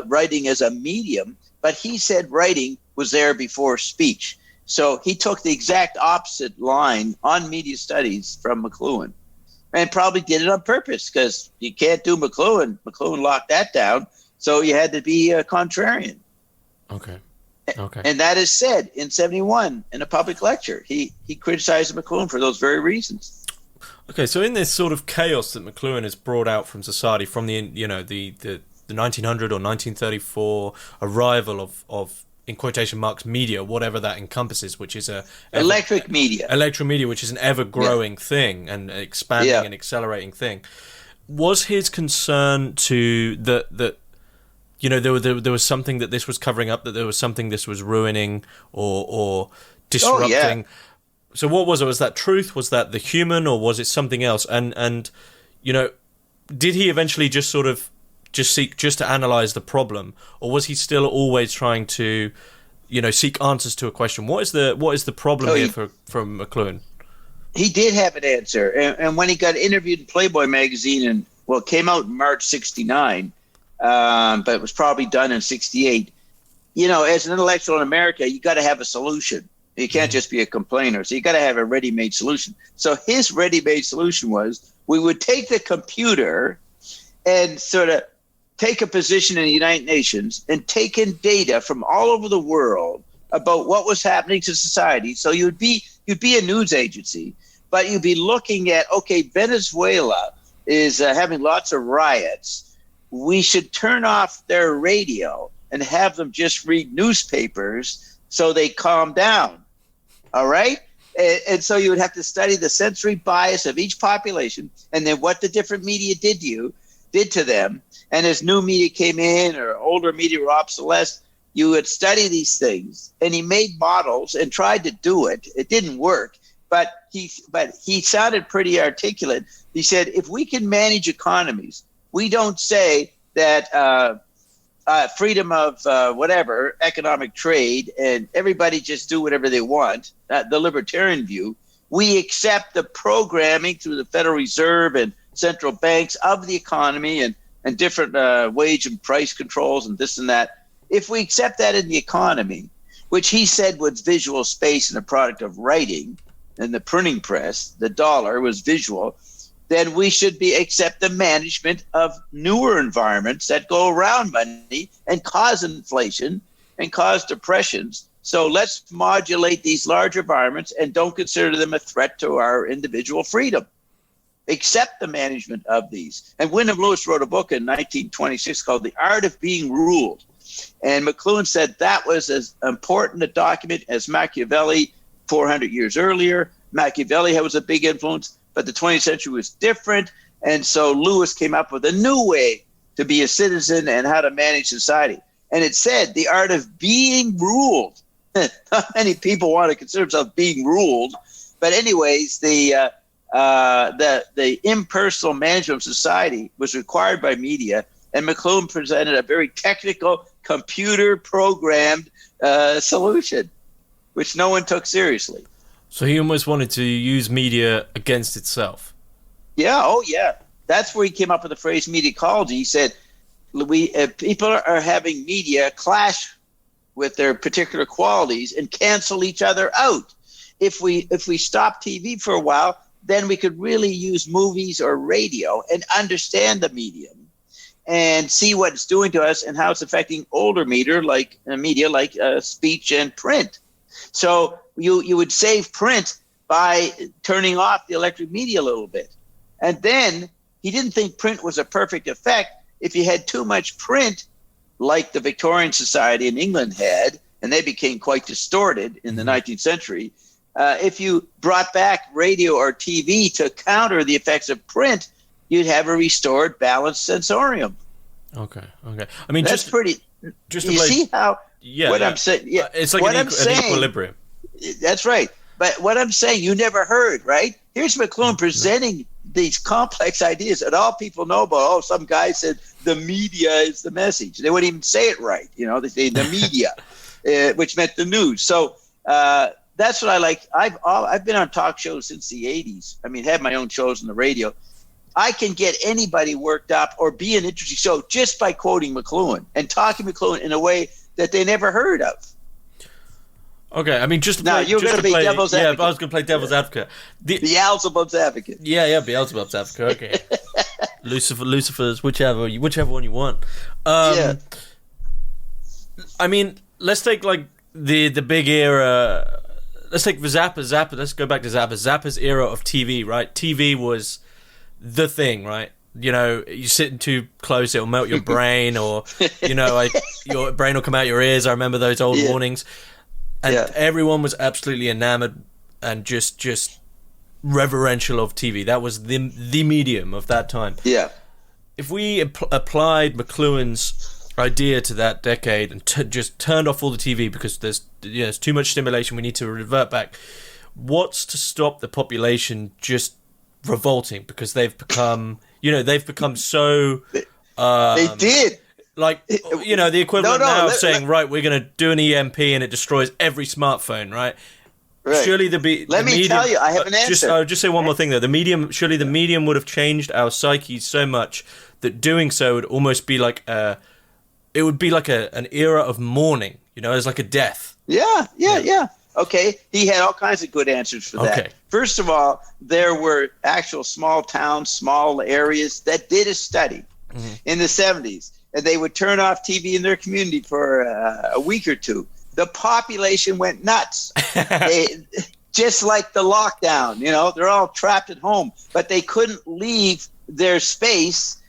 writing as a medium, but he said writing was there before speech. So he took the exact opposite line on media studies from McLuhan. And probably did it on purpose because you can't do McLuhan. McLuhan locked that down, so you had to be contrarian. Okay. And that is said in 1971 in a public lecture. He criticized McLuhan for those very reasons. Okay, so in this sort of chaos that McLuhan has brought out from society, from the 1900 or 1934 arrival of in quotation marks, media, whatever that encompasses, which is electric media, which is an ever-growing thing and expanding and accelerating thing. Was his concern to that there was something that this was covering up, that there was something this was ruining or disrupting? Oh, yeah. So what was it? Was that truth? Was that the human, or was it something else? And did he eventually just sort of seek to analyze the problem, or was he still always trying to seek answers to a question? What is the problem here from McLuhan? He did have an answer, and when he got interviewed in Playboy magazine, it came out in March 69, but it was probably done in 68. As an intellectual in America, you got to have a solution. You can't just be a complainer, so you got to have a ready-made solution. So his ready-made solution was, we would take the computer and sort of take a position in the United Nations and take in data from all over the world about what was happening to society. So you'd be a news agency, but you'd be looking at, Venezuela is having lots of riots. We should turn off their radio and have them just read newspapers so they calm down. All right? And so you would have to study the sensory bias of each population, and then what the different media did to them. And as new media came in or older media were obsolete, you would study these things. And he made models and tried to do it. It didn't work, but he sounded pretty articulate. He said, if we can manage economies, we don't say that freedom of economic trade, and everybody just do whatever they want, the libertarian view. We accept the programming through the Federal Reserve and central banks of the economy and different wage and price controls and this and that. If we accept that in the economy, which he said was visual space and a product of writing and the printing press, the dollar was visual, then we should accept the management of newer environments that go around money and cause inflation and cause depressions. So let's modulate these large environments and don't consider them a threat to our individual freedom. Accept the management of these. And Wyndham Lewis wrote a book in 1926 called The Art of Being Ruled. And McLuhan said that was as important a document as Machiavelli 400 years earlier. Machiavelli was a big influence, but the 20th century was different. And so Lewis came up with a new way to be a citizen and how to manage society. And it said the art of being ruled. Not many people want to consider themselves being ruled. But anyways, the impersonal management of society was required by media. And McLuhan presented a very technical, computer-programmed solution, which no one took seriously. So he almost wanted to use media against itself. Yeah, oh yeah. That's where he came up with the phrase media ecology. He said, people are having media clash with their particular qualities and cancel each other out. If we stop TV for a while, then we could really use movies or radio and understand the medium and see what it's doing to us and how it's affecting older media like speech and print. So you would save print by turning off the electric media a little bit. And then he didn't think print was a perfect effect. If you had too much print, like the Victorian Society in England had, and they became quite distorted in the 19th century, if you brought back radio or TV to counter the effects of print, you'd have a restored balanced sensorium. Okay. I mean, that's pretty. Just you see how? Yeah. What I'm saying. Yeah. It's like an equilibrium. That's right. But what I'm saying, you never heard, right? Here's McLuhan presenting these complex ideas that all people know about. Oh, some guy said the media is the message. They wouldn't even say it right. They say the media, which meant the news. So that's what I like. I've been on talk shows since the 80s. I mean, had my own shows on the radio. I can get anybody worked up or be an interesting show just by quoting McLuhan and talking McLuhan in a way that they never heard of. Okay, I mean, just now you're going to be devil's advocate. Yeah, I was going to play devil's advocate. Beelzebub's advocate. Yeah, Beelzebub's advocate. Okay, Lucifer's, whichever one you want. I mean, let's take like the big era. Let's take Zappa. Let's go back to Zappa's era of TV. Right, TV was the thing, right? You're sitting too close, it'll melt your brain, or your brain will come out your ears. I remember those old warnings. And everyone was absolutely enamored and just reverential of TV. That was the medium of that time. Yeah. If we applied McLuhan's idea to that decade and just turned off all the TV because there's too much stimulation, we need to revert back. What's to stop the population just revolting because they've become so. They did. Like, the equivalent now of saying, right, we're going to do an EMP and it destroys every smartphone, right? Surely Let me tell you, I have an answer. I'll just say one more thing, though. The medium would have changed our psyches so much that doing so would almost be like an era of mourning, as like a death. Yeah. Okay, he had all kinds of good answers for that. Okay. First of all, there were actual small towns, small areas that did a study in the 70s. And they would turn off TV in their community for a week or two. The population went nuts. Just like the lockdown, they're all trapped at home, but they couldn't leave their space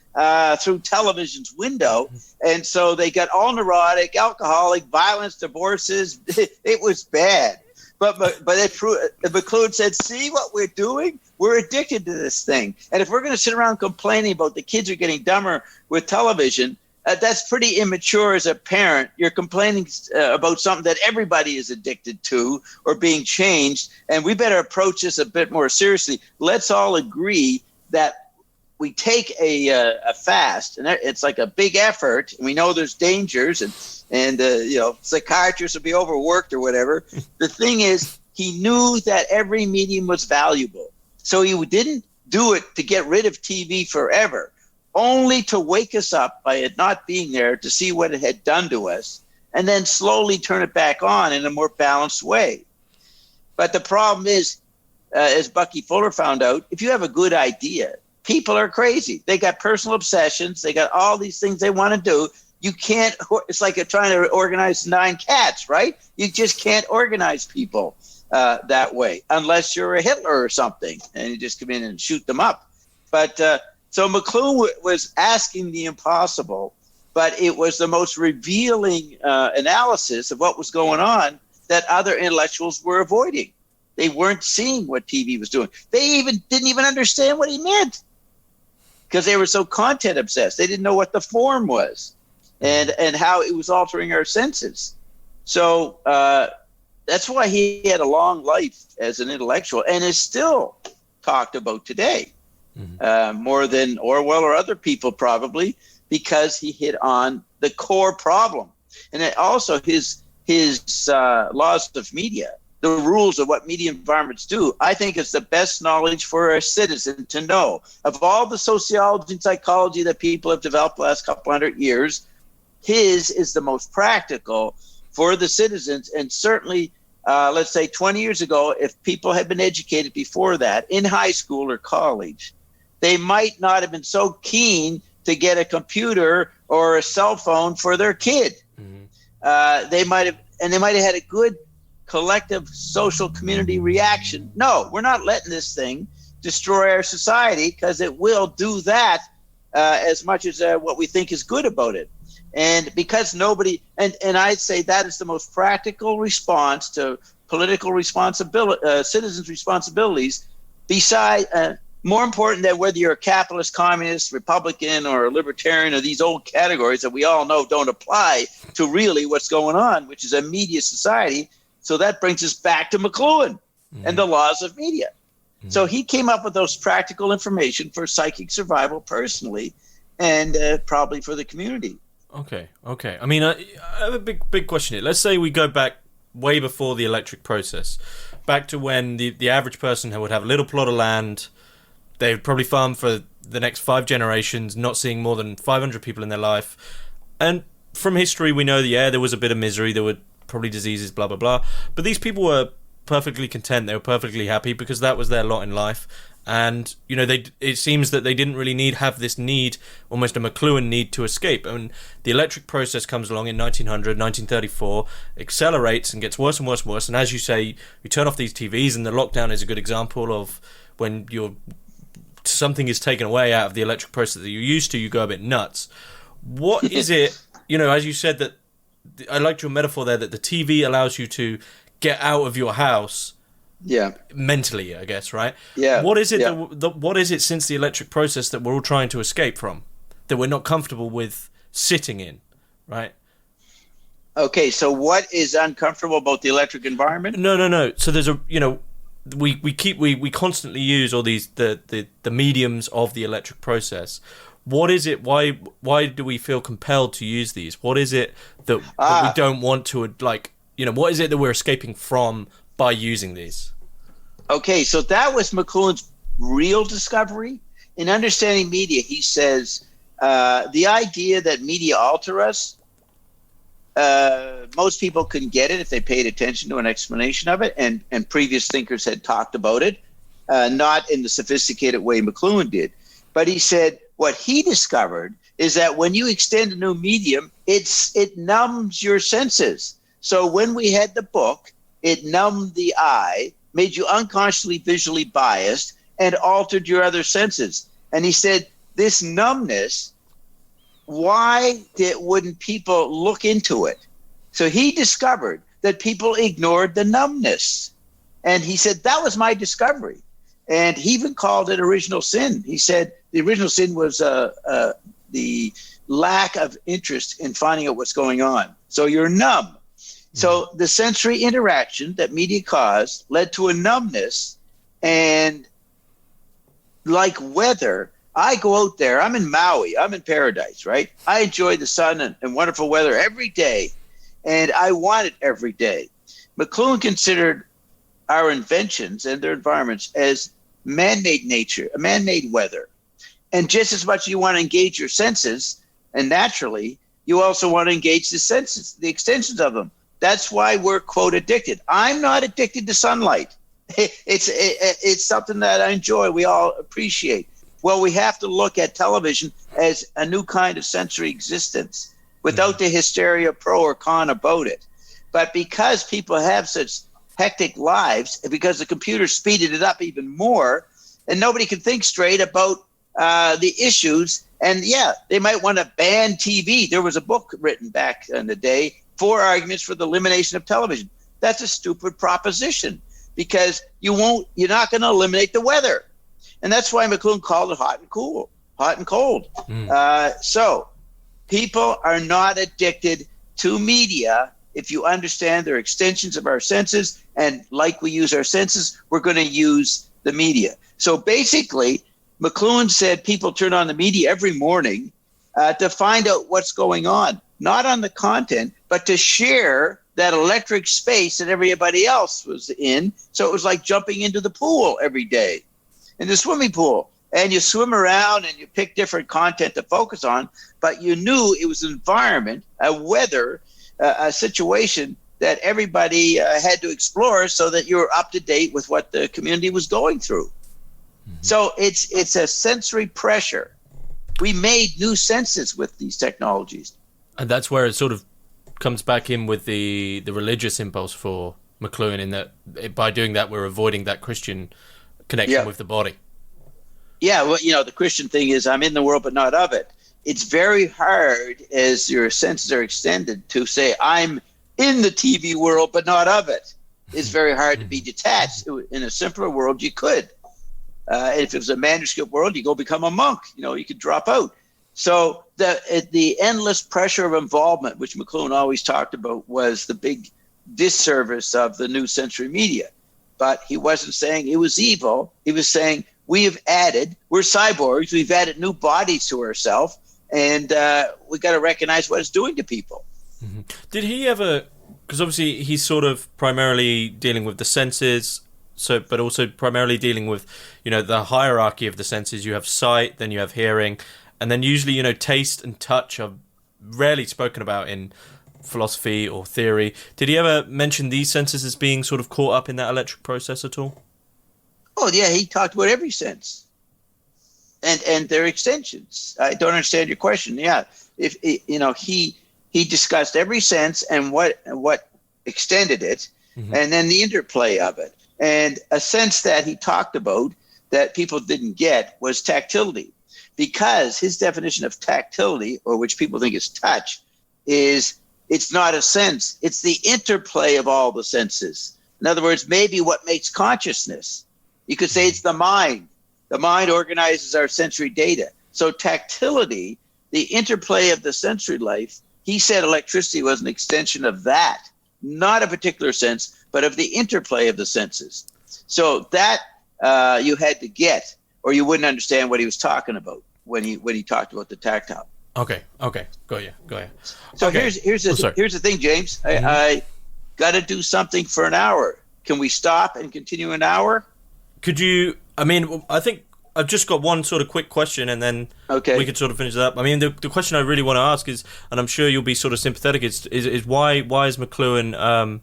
through television's window. And so they got all neurotic, alcoholic, violence, divorces. It was bad. But McLuhan said, see what we're doing? We're addicted to this thing. And if we're going to sit around complaining about the kids are getting dumber with television, that's pretty immature as a parent. You're complaining about something that everybody is addicted to or being changed, and we better approach this a bit more seriously. Let's all agree that we take a fast, and it's like a big effort. And we know there's dangers, and psychiatrists will be overworked or whatever. The thing is, he knew that every medium was valuable, so he didn't do it to get rid of TV forever. Only to wake us up by it not being there to see what it had done to us, and then slowly turn it back on in a more balanced way. But the problem is, as Bucky Fuller found out, if you have a good idea, people are crazy. They got personal obsessions. They got all these things they want to do. You can't, it's like trying to organize 9 cats, right? You just can't organize people that way unless you're a Hitler or something and you just come in and shoot them up. But so McLuhan was asking the impossible, but it was the most revealing analysis of what was going on that other intellectuals were avoiding. They weren't seeing what TV was doing. They didn't even understand what he meant because they were so content obsessed. They didn't know what the form was and how it was altering our senses. So that's why he had a long life as an intellectual and is still talked about today, more than Orwell or other people probably, because he hit on the core problem. And it also his laws of media, the rules of what media environments do, I think is the best knowledge for a citizen to know. Of all the sociology and psychology that people have developed the last couple hundred years, his is the most practical for the citizens. And certainly, let's say 20 years ago, if people had been educated before that in high school or college, they might not have been so keen to get a computer or a cell phone for their kid. They might have had a good collective social community reaction. No, we're not letting this thing destroy our society because it will do that as much as what we think is good about it. And because nobody, and I'd say that is the most practical response to political responsibility, citizens' responsibilities, beside, more important than whether you're a capitalist, communist, Republican, or a libertarian, or these old categories that we all know don't apply to really what's going on, which is a media society. So that brings us back to McLuhan and the laws of media. So he came up with those practical information for psychic survival personally, and probably for the community. Okay. I mean, I have a big question here. Let's say we go back way before the electric process, back to when the average person would have a little plot of land. They would probably farm for the next 5 generations, not seeing more than 500 people in their life. And from history, we know there was a bit of misery. There were probably diseases, blah, blah, blah. But these people were perfectly content. They were perfectly happy because that was their lot in life. And, it seems that they didn't really have this need, almost a McLuhan need to escape. And the electric process comes along in 1900, 1934, accelerates and gets worse and worse and worse. And as you say, you turn off these TVs, and the lockdown is a good example of when something is taken away out of the electric process that you're used to, you go a bit nuts. What is it, as you said, that I liked your metaphor there, that the TV allows you to get out of your house mentally, I guess, right? Yeah. What is it what is it since the electric process that we're all trying to escape from, that we're not comfortable with sitting in, right? Okay, so what is uncomfortable about the electric environment? No. So there's we constantly use all these the mediums of the electric process. What is it? Why do we feel compelled to use these? What is it that we don't want to what is it that we're escaping from by using these? Okay, so that was McLuhan's real discovery. In Understanding Media, he says the idea that media alter us, most people couldn't get it if they paid attention to an explanation of it, and previous thinkers had talked about it, not in the sophisticated way McLuhan did. But he said what he discovered is that when you extend a new medium, it numbs your senses. So when we had the book, it numbed the eye, made you unconsciously visually biased, and altered your other senses. And he said this numbness, why wouldn't people look into it? So he discovered that people ignored the numbness. And he said, that was my discovery. And he even called it original sin. He said the original sin was the lack of interest in finding out what's going on. So you're numb. So the sensory interaction that media caused led to a numbness. And like weather, I go out there, I'm in Maui, I'm in paradise, right? I enjoy the sun and wonderful weather every day, and I want it every day. McLuhan considered our inventions and their environments as man-made nature, man-made weather. And just as much as you want to engage your senses, and naturally, you also want to engage the senses, the extensions of them. That's why we're, quote, addicted. I'm not addicted to sunlight. It's something that I enjoy, we all appreciate. Well, we have to look at television as a new kind of sensory existence without the hysteria pro or con about it. But because people have such hectic lives, and because the computer speeded it up even more, and nobody can think straight about the issues. And they might want to ban TV. There was a book written back in the day, 4 Arguments for the Elimination of Television. That's a stupid proposition. because you're not going to eliminate the weather. And that's why McLuhan called it hot and cold. So people are not addicted to media if you understand they're extensions of our senses. And like we use our senses, we're going to use the media. So basically, McLuhan said people turn on the media every morning to find out what's going on, not on the content, but to share that electric space that everybody else was in. So it was like jumping into the pool every day, in the swimming pool. And you swim around and you pick different content to focus on, but you knew it was an environment, a weather, a situation that everybody had to explore so that you were up to date with what the community was going through. Mm-hmm. So it's a sensory pressure. We made new senses with these technologies. And that's where it sort of comes back in with the religious impulse for McLuhan, in that by doing that, we're avoiding that Christian connection with the body. Yeah, well, the Christian thing is I'm in the world but not of it. It's very hard as your senses are extended to say I'm in the TV world but not of it. It's very hard to be detached. In a simpler world, you could. If it was a manuscript world, you go become a monk. You could drop out. So the endless pressure of involvement, which McLuhan always talked about, was the big disservice of the new century media. But he wasn't saying it was evil. He was saying we're cyborgs. We've added new bodies to ourselves, and we got to recognize what it's doing to people. Mm-hmm. Did he ever? Because obviously he's sort of primarily dealing with the senses. But also primarily dealing with, the hierarchy of the senses. You have sight, then you have hearing, and then usually, taste and touch are rarely spoken about in philosophy or theory. Did he ever mention these senses as being sort of caught up in that electric process at all? Oh, yeah, he talked about every sense and their extensions. I don't understand your question. Yeah, if he discussed every sense and what extended it, mm-hmm. and then the interplay of it. And a sense that he talked about that people didn't get was tactility, because his definition of tactility, or which people think is touch, is it's not a sense. It's the interplay of all the senses. In other words, maybe what makes consciousness. You could say it's the mind. The mind organizes our sensory data. So tactility, the interplay of the sensory life, he said electricity was an extension of that, not a particular sense, but of the interplay of the senses. So that you had to get, or you wouldn't understand what he was talking about when he talked about the tactile. Okay. Go ahead. So okay. here's the thing, James. Mm-hmm. I got to do something for an hour. Can we stop and continue an hour? Could you? I think I've just got one sort of quick question, and then we could sort of finish it up. The question I really want to ask is, and I'm sure you'll be sort of sympathetic, is why is McLuhan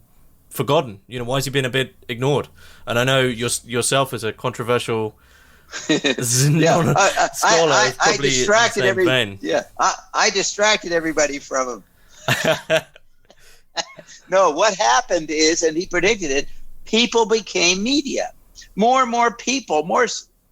forgotten? Why has he been a bit ignored? And I know yourself as a controversial scholar. I distracted I distracted everybody from him. No, what happened is, and he predicted it, people became media. More and more people, more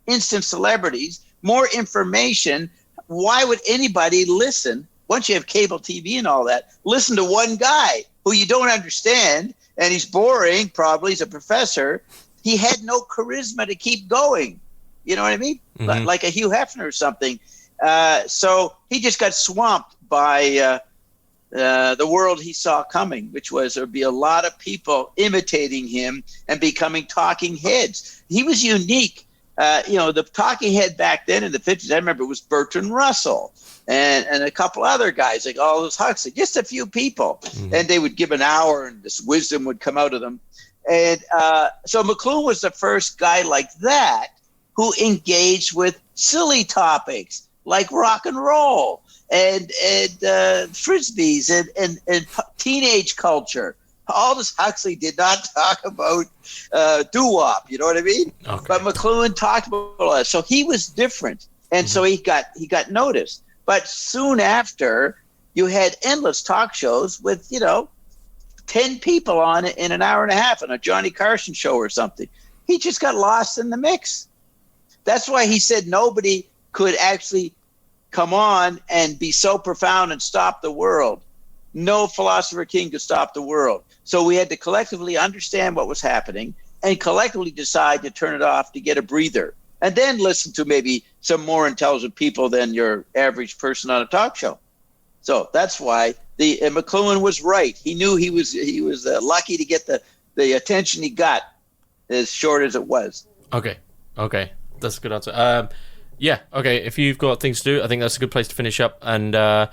instant celebrities, more information. Why would anybody listen, once you have cable TV and all that, listen to one guy who you don't understand, and he's boring, probably, he's a professor. He had no charisma to keep going. You know what I mean? Mm-hmm. Like a Hugh Hefner or something. So he just got swamped by the world he saw coming, which was there'd be a lot of people imitating him and becoming talking heads. He was unique. The talking head back then in the 50s, I remember it was Bertrand Russell and a couple other guys, like Aldous Huxley, just a few people. Mm-hmm. And they would give an hour and this wisdom would come out of them. And so McLuhan was the first guy like that who engaged with silly topics like rock and roll and frisbees and teenage culture. Aldous Huxley did not talk about doo-wop, you know what I mean? Okay. But McLuhan talked about all that. So he was different. And so he got noticed. But soon after, you had endless talk shows with, 10 people on it in an hour and a half on a Johnny Carson show or something. He just got lost in the mix. That's why he said nobody could actually come on and be so profound and stop the world. No philosopher king could stop the world. So we had to collectively understand what was happening and collectively decide to turn it off to get a breather, and then listen to maybe some more intelligent people than your average person on a talk show. So that's why McLuhan was right. He knew he was lucky to get the attention he got, as short as it was. Okay, that's a good answer. Yeah, okay. If you've got things to do, I think that's a good place to finish up. And I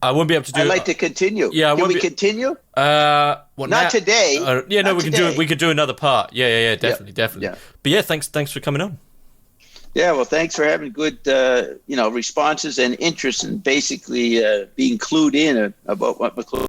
won't be able to do. I'd like to continue. Yeah, can we continue? Not today. Yeah, no, we can do it. We could do another part. Yeah, definitely. Yeah. But yeah, thanks for coming on. Yeah, well, thanks for having good, responses and interest in basically being clued in about what McLuhan